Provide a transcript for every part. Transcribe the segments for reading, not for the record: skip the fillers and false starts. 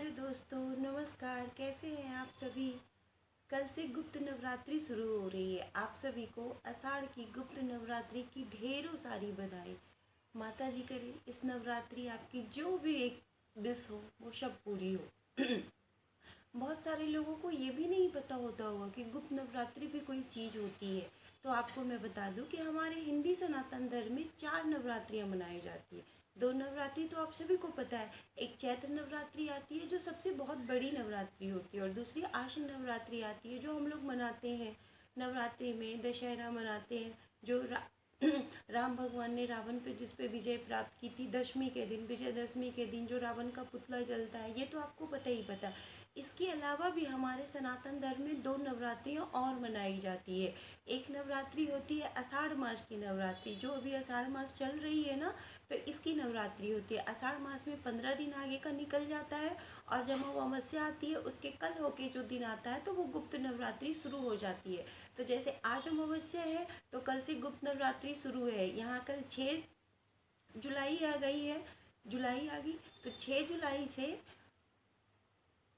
Hello दोस्तों, नमस्कार। कैसे हैं आप सभी। कल से गुप्त नवरात्रि शुरू हो रही है। आप सभी को आषाढ़ की गुप्त नवरात्रि की ढेरों सारी बधाई। माता जी करे इस नवरात्रि आपकी जो भी एक विश हो वो सब पूरी हो। बहुत सारे लोगों को ये भी नहीं पता होता होगा कि गुप्त नवरात्रि भी कोई चीज़ होती है। तो आपको मैं बता दूं कि हमारे हिंदी सनातन धर्म में 4 नवरात्रियां मनाई जाती है। 2 नवरात्रि तो आप सभी को पता है। एक चैत्र नवरात्रि आती है जो सबसे बहुत बड़ी नवरात्रि होती है, और दूसरी आश्विन नवरात्रि आती है जो हम लोग मनाते हैं। नवरात्रि में दशहरा मनाते हैं, जो राम भगवान ने रावण पे जिस पे विजय प्राप्त की थी। दशमी के दिन, विजयदशमी के दिन जो रावण का पुतला जलता है, ये तो आपको पता ही पता है। इसके अलावा भी हमारे सनातन धर्म में 2 नवरात्रियाँ और मनाई जाती है। एक नवरात्रि होती है आषाढ़ मास की नवरात्रि, जो अभी आषाढ़ मास चल रही है ना, तो इसकी नवरात्रि होती है। आषाढ़ मास में 15 दिन आगे का निकल जाता है, और जब अमावस्या आती है उसके कल होके जो दिन आता है तो वो गुप्त नवरात्रि शुरू हो जाती है। तो जैसे आज अमावस्या है तो कल से गुप्त नवरात्रि शुरू है। यहाँ कल 6 जुलाई आ गई है, जुलाई आ गई, तो 6 जुलाई से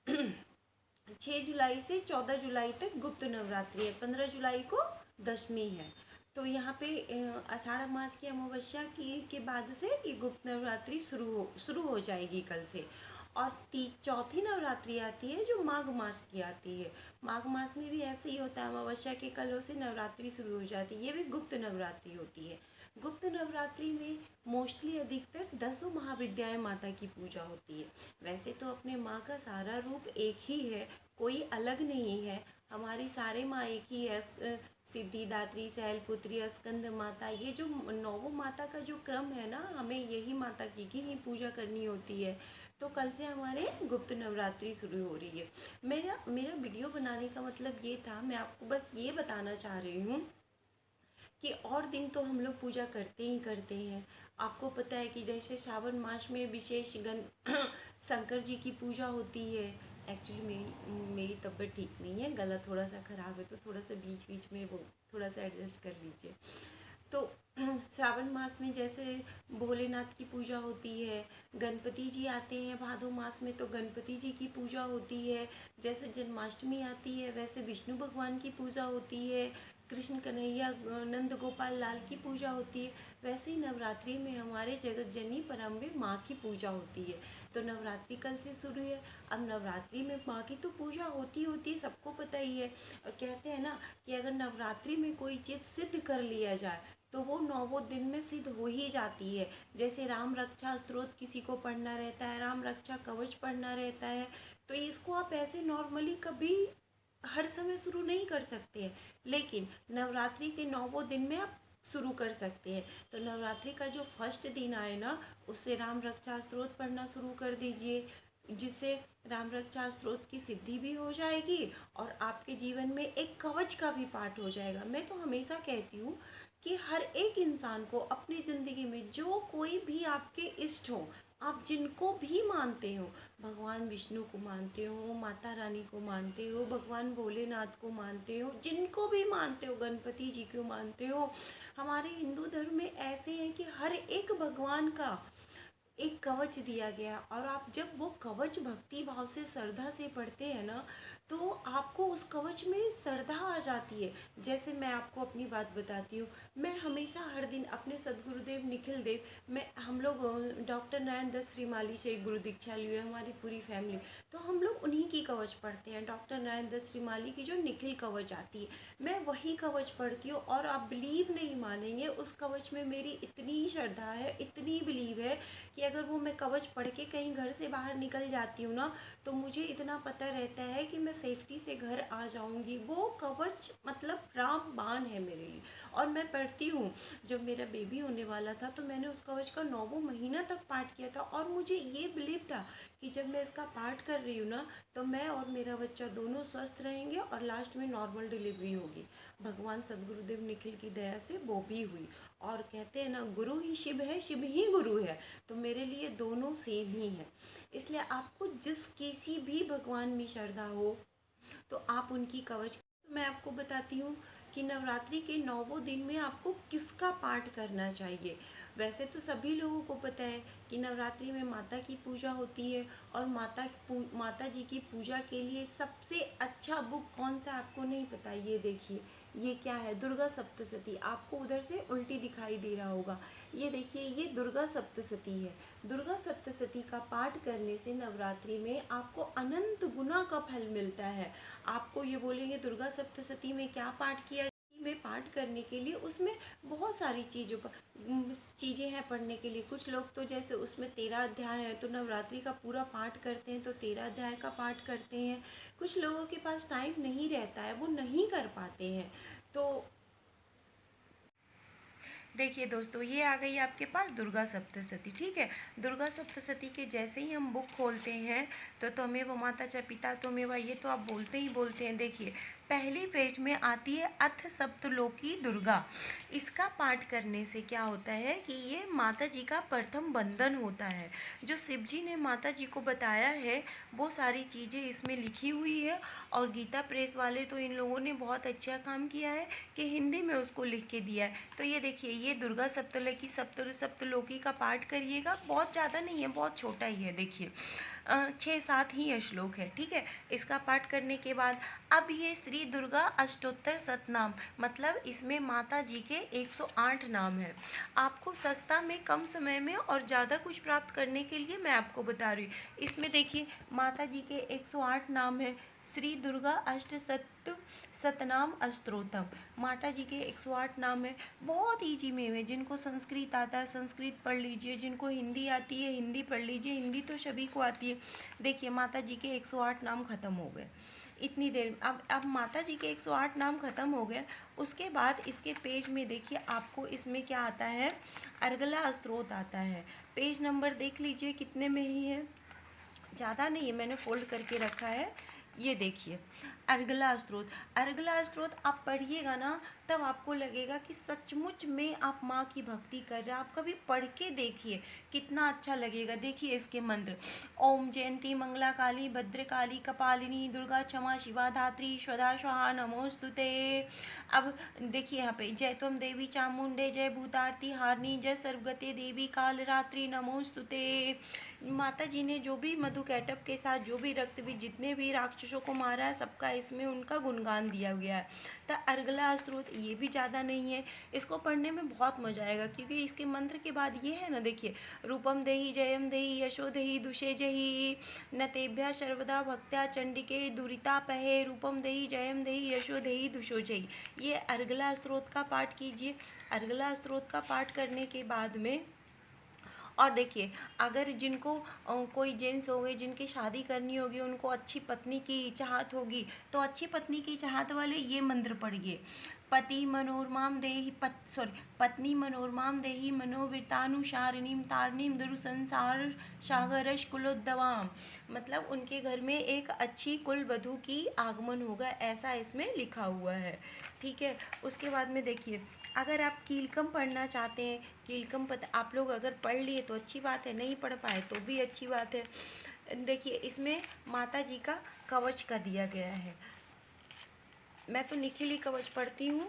6 जुलाई से 14 जुलाई तक गुप्त नवरात्रि है। 15 जुलाई को दशमी है। तो यहाँ पे आषाढ़ मास की अमावस्या की के बाद से ये गुप्त नवरात्रि शुरू हो जाएगी कल से। और चौथी नवरात्रि आती है जो माघ मास की आती है। माघ मास में भी ऐसे ही होता है, अमावस्या के कल से नवरात्रि शुरू हो जाती है। ये भी गुप्त नवरात्रि होती है। गुप्त नवरात्रि में मोस्टली अधिकतर 10 महाविद्याएं माता की पूजा होती है। वैसे तो अपने माँ का सारा रूप एक ही है, कोई अलग नहीं है। हमारी सारे माँ एक ही है। सिद्धिदात्री, शैलपुत्री, स्कंद माता, ये जो 9 माता का जो क्रम है ना, हमें यही माता जी की ही पूजा करनी होती है। तो कल से हमारे गुप्त नवरात्रि शुरू हो रही है। मेरा वीडियो बनाने का मतलब ये था, मैं आपको बस ये बताना चाह रही हूँ कि और दिन तो हम लोग पूजा करते ही करते हैं। आपको पता है कि जैसे श्रावण मास में विशेष शंकर जी की पूजा होती है। एक्चुअली मेरी तबीयत ठीक नहीं है, गला थोड़ा सा ख़राब है, तो थोड़ा सा बीच बीच में वो थोड़ा सा एडजस्ट कर लीजिए। तो श्रावण मास में जैसे भोलेनाथ की पूजा होती है, गणपति जी आते हैं भादो मास में तो गणपति जी की पूजा होती है। जैसे जन्माष्टमी आती है वैसे विष्णु भगवान की पूजा होती है। कृष्ण कन्हैया नंद गोपाल लाल की पूजा होती है। वैसे ही नवरात्रि में हमारे जगत जननी परम्बे माँ की पूजा होती है। तो नवरात्रि कल से शुरू है। अब नवरात्रि में माँ की तो पूजा होती है, सबको पता ही है। और कहते हैं ना कि अगर नवरात्रि में कोई चीज़ सिद्ध कर लिया जाए तो वो 9 दिन में सिद्ध हो ही जाती है। जैसे राम रक्षा स्तोत्र किसी को पढ़ना रहता है, राम रक्षा कवच पढ़ना रहता है, तो इसको आप ऐसे नॉर्मली कभी हर समय शुरू नहीं कर सकते हैं, लेकिन नवरात्रि के 9 दिन में आप शुरू कर सकते हैं। तो नवरात्रि का जो फर्स्ट दिन आए ना, उससे राम रक्षा स्तोत्र पढ़ना शुरू कर दीजिए, जिससे राम रक्षा स्तोत्र की सिद्धि भी हो जाएगी और आपके जीवन में एक कवच का भी पाठ हो जाएगा। मैं तो हमेशा कहती हूँ कि हर एक इंसान को अपनी ज़िंदगी में जो कोई भी आपके इष्ट हो, आप जिनको भी मानते हो, भगवान विष्णु को मानते हो, माता रानी को मानते हो, भगवान भोलेनाथ को मानते हो, जिनको भी मानते हो, गणपति जी को मानते हो, हमारे हिंदू धर्म में ऐसे हैं कि हर एक भगवान का एक कवच दिया गया। और आप जब वो कवच भक्ति भाव से श्रद्धा से पढ़ते हैं ना, तो आपको उस कवच में श्रद्धा आ जाती है। जैसे मैं आपको अपनी बात बताती हूँ, मैं हमेशा हर दिन अपने सदगुरुदेव निखिल देव, हम लोग डॉक्टर नारायण दत्त श्रीमाली से गुरु दीक्षा लिए हमारी पूरी फैमिली, तो हम लोग उन्हीं की कवच पढ़ते हैं। डॉक्टर नारायण दत्त श्रीमाली की जो निखिल कवच आती है, मैं वही कवच पढ़ती हूँ। और आप बिलीव नहीं मानेंगे, उस कवच में मेरी इतनी श्रद्धा है, इतनी बिलीव है कि अगर वो मैं कवच पढ़ के कहीं घर से बाहर निकल जाती हूँ ना, तो मुझे इतना पता रहता है कि मैं सेफ्टी से घर आ जाऊँगी। वो कवच मतलब रामबाण है मेरे लिए। और मैं पढ़ती हूँ, जब मेरा बेबी होने वाला था तो मैंने उस कवच का 9 महीना तक पाठ किया था, और मुझे ये बिलीव था कि जब मैं इसका पाठ कर रही हूँ ना, तो मैं और मेरा बच्चा दोनों स्वस्थ रहेंगे और लास्ट में नॉर्मल डिलीवरी होगी। भगवान सदगुरुदेव निखिल की दया से वो भी हुई। और कहते हैं ना, गुरु ही शिव है, शिव ही गुरु है, तो मेरे लिए दोनों सेम ही है। इसलिए आपको जिस किसी भी भगवान में श्रद्धा हो तो आप उनकी कवच। मैं आपको बताती हूँ कि नवरात्रि के 9 दिन में आपको किसका पाठ करना चाहिए। वैसे तो सभी लोगों को पता है कि नवरात्रि में माता की पूजा होती है, और माता जी की पूजा के लिए सबसे अच्छा बुक कौन सा आपको नहीं पता? ये देखिए, ये क्या है? दुर्गा सप्तशती। आपको उधर से उल्टी दिखाई दे रहा होगा। ये देखिए, ये दुर्गा सप्तशती है। दुर्गा सप्तशती का पाठ करने से नवरात्रि में आपको अनंत गुना का फल मिलता है। आपको ये बोलेंगे दुर्गा सप्तशती में क्या पाठ किया में पाठ करने के लिए, उसमें बहुत सारी चीज़ें हैं पढ़ने के लिए। कुछ लोग तो जैसे उसमें 13 अध्याय है, तो नवरात्रि का पूरा पाठ करते हैं, तो 13 अध्याय का पाठ करते हैं। कुछ लोगों के पास टाइम नहीं रहता है, वो नहीं कर पाते हैं। तो देखिए दोस्तों, ये आ गई आपके पास दुर्गा सप्तशती। ठीक है, दुर्गा सप्तशती के जैसे ही हम बुक खोलते हैं तो त्वमेव माता च पिता त्वमेव, ये तो आप बोलते ही बोलते हैं। देखिए, पहली पेज में आती है अथ सप्तलोकी दुर्गा। इसका पाठ करने से क्या होता है कि ये माता जी का प्रथम बंधन होता है। जो शिव जी ने माता जी को बताया है वो सारी चीज़ें इसमें लिखी हुई है। और गीता प्रेस वाले तो इन लोगों ने बहुत अच्छा काम किया है कि हिंदी में उसको लिख के दिया है। तो ये देखिए, ये दुर्गा सप्तलोकी का पाठ करिएगा। बहुत ज़्यादा नहीं है, बहुत छोटा ही है। देखिए 6-7 ही श्लोक है। ठीक है, इसका पाठ करने के बाद अब ये श्री दुर्गा अष्टोत्तर शतनाम, मतलब इसमें माता जी के 108 नाम है। आपको सस्ता में, कम समय में और ज़्यादा कुछ प्राप्त करने के लिए मैं आपको बता रही हूँ। इसमें देखिए, माता जी के 108 नाम है। श्री दुर्गा अष्ट शतनाम अष्टोत्तम, माता जी के 108 नाम है। बहुत ईजी में है। जिनको संस्कृत आता है संस्कृत पढ़ लीजिए, जिनको हिंदी आती है हिंदी पढ़ लीजिए, हिंदी तो सभी को आती है। देखिए, माता जी के 108 नाम खत्म हो गए इतनी देर। अब माता जी के 108 नाम खत्म हो गए। उसके बाद इसके पेज में देखिए, आपको इसमें क्या आता है? अर्गला स्तोत्र आता है। पेज नंबर देख लीजिए कितने में ही है, ज़्यादा नहीं है, मैंने फोल्ड करके रखा है। ये देखिए, अर्गला स्तोत्र। अर्गला स्तोत्र आप पढ़िएगा ना, तब आपको लगेगा कि सचमुच में आप माँ की भक्ति कर रहे हैं। आप कभी पढ़ के देखिए, कितना अच्छा लगेगा। देखिए इसके मंत्र: ओम जयंती मंगला काली भद्रकाली कपालिनी दुर्गा क्षमा शिवा धात्री स्वधा स्वाहा नमोस्तुते। अब देखिए यहाँ पे: जय त्वम देवी चामुंडे, जय भूतारती हारनी, जय सर्वगते देवी काल रात्रि नमोस्तुते। माता जी ने जो भी मधुकैटभ के साथ जो भी रक्त भी जितने भी राक्षसों को मारा है, सबका इसमें उनका गुणगान दिया गया है। तो अर्गला स्तोत्र ये भी ज़्यादा नहीं है, इसको पढ़ने में बहुत मजा आएगा, क्योंकि इसके मंत्र के बाद ये है ना, देखिए: रूपम देहि जयम देहि यशो देहि दुषे जहि न तेभ्य सर्वदा भक्त्या चंडिके दुरितापहे रूपम देहि जयम देहि यशो देहि दुषो जहि। ये अर्गला स्तोत्र का पाठ कीजिए। अर्गला स्तोत्र का पाठ करने के बाद में, और देखिए, अगर जिनको कोई जेंट्स हो गए जिनकी शादी करनी होगी, उनको अच्छी पत्नी की चाहत होगी, तो अच्छी पत्नी की चाहत वाले ये मंत्र पढ़िए: पत्नी मनोरमाम देहि मनोवृतानुसारिणीम तारिणीम दुर्संसार सागरश कुलोद्दवाम। मतलब उनके घर में एक अच्छी कुल वधू की आगमन होगा, ऐसा इसमें लिखा हुआ है। ठीक है, उसके बाद में देखिए, अगर आप कीलकम पढ़ना चाहते हैं, कीलकम आप लोग अगर पढ़ लिए तो अच्छी बात है, नहीं पढ़ पाए तो भी अच्छी बात है। देखिए, इसमें माता जी का कवच का दिया गया है। मैं तो निखिली कवच पढ़ती हूँ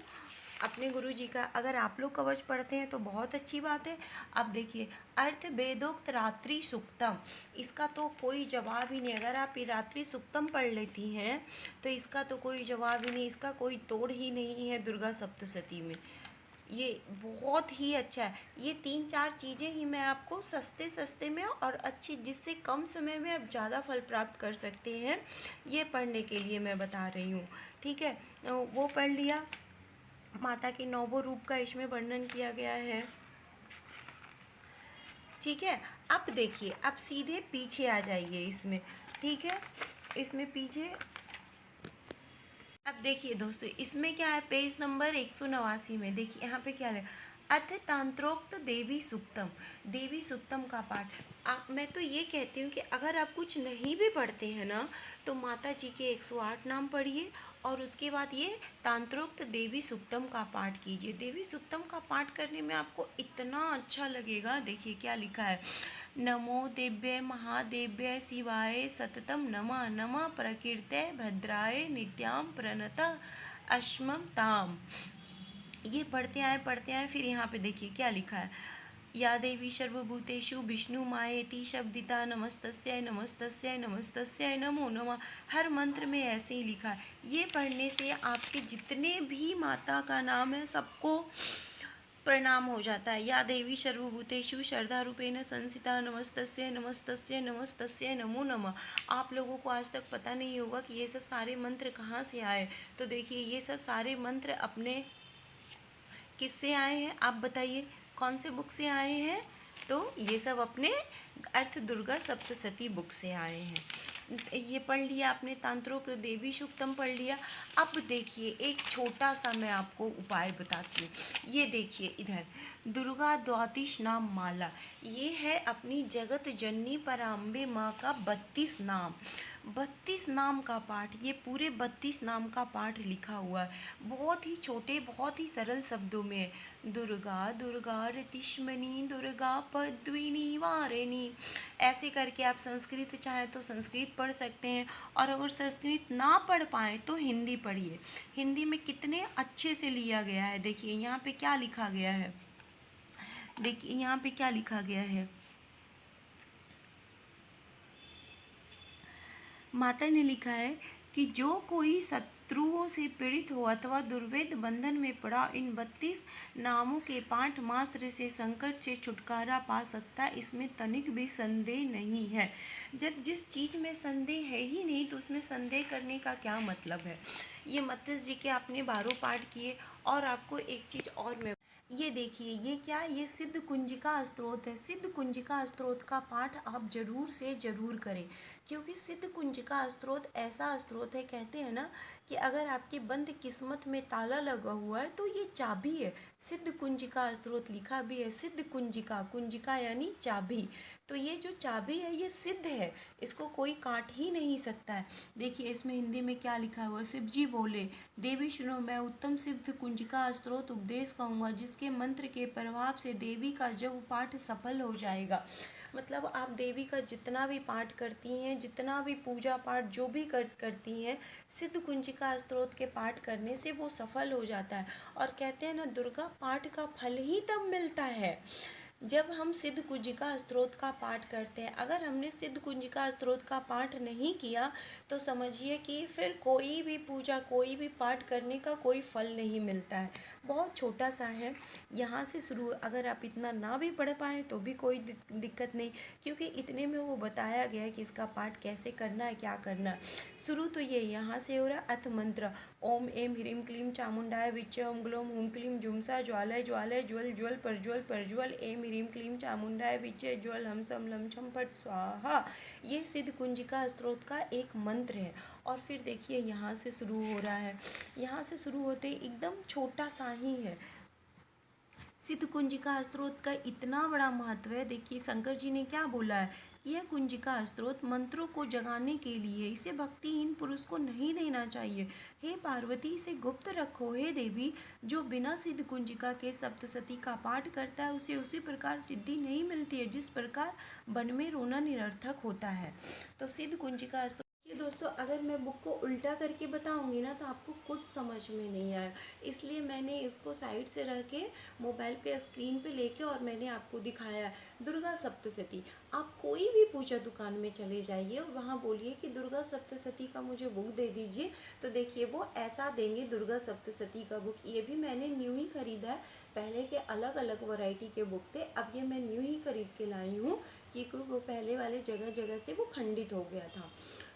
अपने गुरु जी का। अगर आप लोग कवच पढ़ते हैं तो बहुत अच्छी बात है। अब देखिए, अर्थ वेदोक्त रात्रि सुक्तम, इसका तो कोई जवाब ही नहीं। अगर आप ये रात्रि सुक्तम पढ़ लेती हैं तो इसका तो कोई जवाब ही नहीं, इसका कोई तोड़ ही नहीं है दुर्गा सप्तशती में। ये बहुत ही अच्छा है। ये 3-4 चीज़ें ही मैं आपको सस्ते सस्ते में और अच्छी, जिससे कम समय में आप ज़्यादा फल प्राप्त कर सकते हैं, ये पढ़ने के लिए मैं बता रही हूँ। ठीक है, वो पढ़ लिया। माता के 9 रूप का इसमें वर्णन किया गया है। ठीक है, अब देखिए, अब सीधे पीछे आ जाइए इसमें। ठीक है, इसमें पीछे अब देखिए दोस्तों, इसमें क्या है, पेज नंबर 189 में देखिए, यहाँ पे क्या है: अथ तंत्रोक्त देवी सुक्तम। देवी सुक्तम का पाठ। मैं तो ये कहती हूँ कि अगर आप कुछ नहीं भी पढ़ते हैं ना, तो माता जी के 108 नाम पढ़िए, और उसके बाद ये तांत्रोक्त देवी सुक्तम का पाठ कीजिए। देवी सुक्तम का पाठ करने में आपको इतना अच्छा लगेगा। देखिए क्या लिखा है: नमो देव्य महादेव्य शिवाय सततम नमः नमः प्रकीर्ते भद्राय नित्याम प्रणत अश्मम ताम। ये पढ़ते आए, फिर यहाँ पे देखिए क्या लिखा है: या देवी सर्वभूतेषु विष्णु मायेति शब्दिता नमस्तस्यै नमस्तस्यै नमस्तस्यै नमो नमः। हर मंत्र में ऐसे ही लिखा है। ये पढ़ने से आपके जितने भी माता का नाम है सबको प्रणाम हो जाता है। या देवी सर्वभूतेषु श्रद्धा रूपेण संसिता नमस्तस्यै नमस्तस्यै नमस्तस्यै नमो नमः। आप लोगों को आज तक पता नहीं होगा कि ये सब सारे मंत्र कहाँ से आए। तो देखिए ये सब सारे मंत्र अपने किससे आए हैं, आप बताइए कौन से बुक से आए हैं। तो ये सब अपने अर्थ दुर्गा सप्तशती बुक से आए हैं। ये पढ़ लिया आपने, तांत्रिक देवी सूक्तम पढ़ लिया। अब देखिए एक छोटा सा मैं आपको उपाय बताती हूँ। ये देखिए इधर दुर्गा द्वादश नाम माला, ये है अपनी जगत जननी पराम्बे माँ का 32 नाम, 32 नाम का पाठ। ये पूरे 32 नाम का पाठ लिखा हुआ है, बहुत ही छोटे बहुत ही सरल शब्दों में। दुर्गा दुर्गा रतिश्मनी दुर्गा पद्मिनी वारिणी, ऐसे करके आप संस्कृत चाहे तो संस्कृत पढ़ सकते हैं, और अगर संस्कृत ना पढ़ पाएँ तो हिंदी पढ़िए। हिंदी में कितने अच्छे से लिया गया है। देखिए यहाँ पे क्या लिखा गया है, देखिए यहाँ पे क्या लिखा गया है। माता ने लिखा है कि जो कोई शत्रुओं से पीड़ित हो अथवा दुर्वेद बंधन में पड़ा, इन 32 नामों के पाठ मात्र से संकट से छुटकारा पा सकता है, इसमें तनिक भी संदेह नहीं है। जब जिस चीज़ में संदेह है ही नहीं तो उसमें संदेह करने का क्या मतलब है। ये मत्स्य जी के आपने 12 पाठ किए। और आपको एक चीज़ और मैं, ये देखिए ये क्या, ये सिद्ध कुंजिका स्तोत्र है। सिद्ध कुंजिका स्तोत्र का पाठ आप जरूर से जरूर करें, क्योंकि सिद्ध कुंजिका स्तोत्र ऐसा स्तोत्र है, कहते हैं ना कि अगर आपकी बंद किस्मत में ताला लगा हुआ है तो ये चाबी है। सिद्ध कुंजिका स्तोत्र लिखा भी है, सिद्ध कुंजिका, कुंजिका यानी चाबी। तो ये जो चाबी है ये सिद्ध है, इसको कोई काट ही नहीं सकता है। देखिए इसमें हिंदी में क्या लिखा हुआ है। शिव जी बोले, देवी सुनो, मैं उत्तम सिद्ध कुंजिका स्तोत्र उपदेश कहूँगा, जिसके मंत्र के प्रभाव से देवी का जब पाठ सफल हो जाएगा। मतलब आप देवी का जितना भी पाठ करती हैं, जितना भी पूजा पाठ जो भी करती हैं, सिद्ध कुंजिका स्तोत्र के पाठ करने से वो सफल हो जाता है। और कहते हैं ना, दुर्गा पाठ का फल ही तब मिलता है जब हम सिद्ध कुंजिका स्तोत्र का पाठ करते हैं। अगर हमने सिद्ध कुंजिका स्तोत्र का पाठ नहीं किया तो समझिए कि फिर कोई भी पूजा कोई भी पाठ करने का कोई फल नहीं मिलता है। बहुत छोटा सा है, यहाँ से शुरू। अगर आप इतना ना भी पढ़ पाएँ तो भी कोई दिक्कत नहीं, क्योंकि इतने में वो बताया गया है कि इसका पाठ कैसे करना है, क्या करना है। शुरू तो ये यहाँ से हो रहा है। अथ मंत्र, ओम एम ह्रीम क्लीम चामुंडाय विच्चे ओम ग्लोम हुम क्लीम जुमसा ज्वालय ज्वालय ज्वल ज्वल परज्वल परज्वल एम ह्रीम क्लीम चामुंडाय विच्चे ज्वल हम सम लम छम फट स्वाहा। ये सिद्ध कुंजिका स्तोत्र का एक मंत्र है। और फिर देखिए यहाँ से शुरू हो रहा है, यहाँ से शुरू होते एकदम छोटा सा ही है। सिद्ध कुंजिका स्तोत्र का इतना बड़ा महत्व है। देखिए शंकर जी ने क्या बोला है, यह कुंजिका स्तोत्र मंत्रों को जगाने के लिए, इसे भक्तिहीन पुरुष को नहीं देना चाहिए। हे पार्वती, इसे गुप्त रखो। हे देवी, जो बिना सिद्ध कुंजिका के सप्तशती का पाठ करता है उसे उसी प्रकार सिद्धि नहीं मिलती है जिस प्रकार वन में रोना निरर्थक होता है। तो सिद्ध कुंजिका स्तोत्र, ये दोस्तों अगर मैं बुक को उल्टा करके बताऊंगी ना तो आपको कुछ समझ में नहीं आया, इसलिए मैंने इसको साइड से रख के मोबाइल पे स्क्रीन पे लेके और मैंने आपको दिखाया है। दुर्गा सप्तशती, आप कोई भी पूजा दुकान में चले जाइए और वहाँ बोलिए कि दुर्गा सप्तशती का मुझे बुक दे दीजिए, तो देखिए वो ऐसा देंगे दुर्गा सप्तशती का बुक। ये भी मैंने न्यू ही खरीदा है, पहले के अलग अलग वैरायटी के बुक थे, अब ये मैं न्यू ही खरीद के लाई हूँ, क्योंकि वो पहले वाले जगह जगह से वो खंडित हो गया था।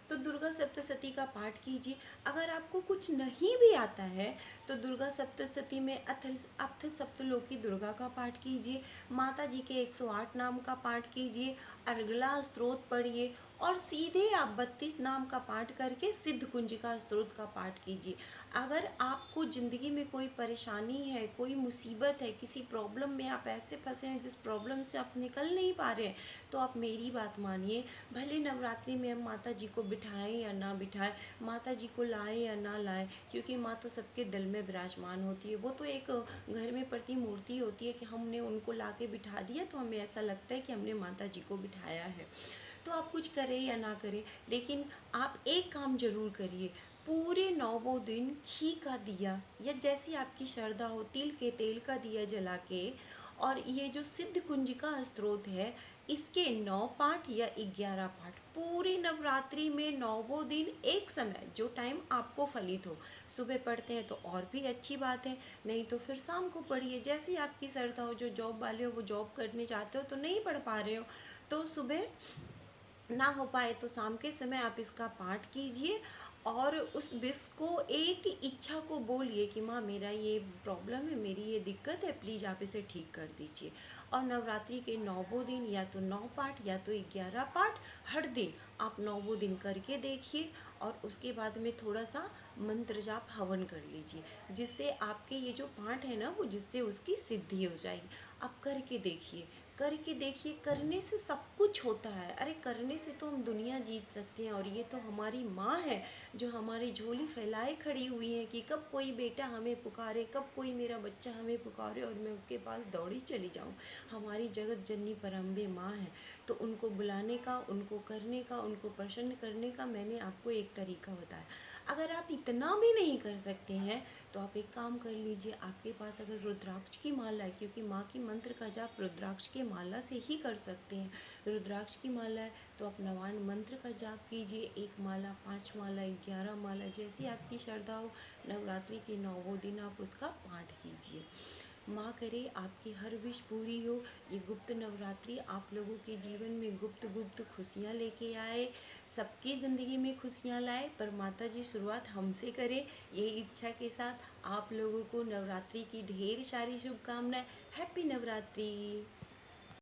तो दुर्गा सप्तशती का पाठ कीजिए। अगर आपको कुछ नहीं भी आता है तो दुर्गा सप्तशती में अथ सप्तलोकी दुर्गा का पाठ कीजिए, माता जी के 108 नाम का पाठ कीजिए, अर्गला स्तोत्र पढ़िए, और सीधे आप 32 नाम का पाठ करके सिद्ध कुंजिका स्तोत्र का पाठ कीजिए। अगर आपको ज़िंदगी में कोई परेशानी है, कोई मुसीबत है, किसी प्रॉब्लम में आप ऐसे फंसे हैं जिस प्रॉब्लम से आप निकल नहीं पा रहे हैं, तो आप मेरी बात मानिए। भले नवरात्रि में हम माता जी को बिठाएं या ना बिठाएं, माता जी को लाएं या ना लाएं, क्योंकि माँ तो सबके दिल में विराजमान होती है। वो तो एक घर में प्रतिमूर्ति होती है कि हमने उनको ला के बिठा दिया तो हमें ऐसा लगता है कि हमने माता जी को बिठाया है। तो आप कुछ करें या ना करें, लेकिन आप एक काम जरूर करिए, पूरे 9 दिन घी का दिया या जैसी आपकी श्रद्धा हो, तिल के तेल का दिया जला के और ये जो सिद्ध कुंज का स्रोत है, इसके 9 पाठ या 11 पाठ पूरी नवरात्रि में 9 दिन एक समय जो टाइम आपको फलित हो, सुबह पढ़ते हैं तो और भी अच्छी बात है, नहीं तो फिर शाम को पढ़िए, जैसी आपकी श्रद्धा हो। जो जॉब वाले हो वो जॉब करने चाहते हो तो नहीं पढ़ पा रहे हो, तो सुबह ना हो पाए तो शाम के समय आप इसका पाठ कीजिए और उस विष को, एक इच्छा को बोलिए कि माँ मेरा ये प्रॉब्लम है, मेरी ये दिक्कत है, प्लीज़ आप इसे ठीक कर दीजिए। और नवरात्रि के 9 दिन या तो 9 पाठ या तो 11 पाठ हर दिन आप 9 दिन करके देखिए, और उसके बाद में थोड़ा सा मंत्र जाप हवन कर लीजिए, जिससे आपके ये जो पाठ है ना वो, जिससे उसकी सिद्धि हो जाएगी। आप करके देखिए, करके देखिए, करने से सब कुछ होता है। अरे करने से तो हम दुनिया जीत सकते हैं, और ये तो हमारी माँ है जो हमारी झोली फैलाए खड़ी हुई है कि कब कोई बेटा हमें पुकारे, कब कोई मेरा बच्चा हमें पुकारे और मैं उसके पास दौड़ी चली जाऊँ। हमारी जगत जननी परम्बे माँ है, तो उनको बुलाने का, उनको करने का, उनको प्रसन्न करने का मैंने आपको एक तरीका बताया। अगर आप इतना भी नहीं कर सकते हैं तो आप एक काम कर लीजिए, आपके पास अगर रुद्राक्ष की माला है, क्योंकि माँ की मंत्र का जाप रुद्राक्ष के माला से ही कर सकते हैं, रुद्राक्ष की माला है तो आप नवान मंत्र का जाप कीजिए, 1 माला, 5 माला, 11 माला, जैसी आपकी श्रद्धा हो। नवरात्रि के 9 दिन आप उसका पाठ कीजिए। माँ करे आपकी हर विश पूरी हो। ये गुप्त नवरात्रि आप लोगों के जीवन में गुप्त गुप्त खुशियाँ लेके आए, सबकी ज़िंदगी में खुशियाँ लाए। पर माता जी शुरुआत हमसे करें, यही इच्छा के साथ आप लोगों को नवरात्रि की ढेर सारी शुभकामनाएं। हैप्पी नवरात्रि।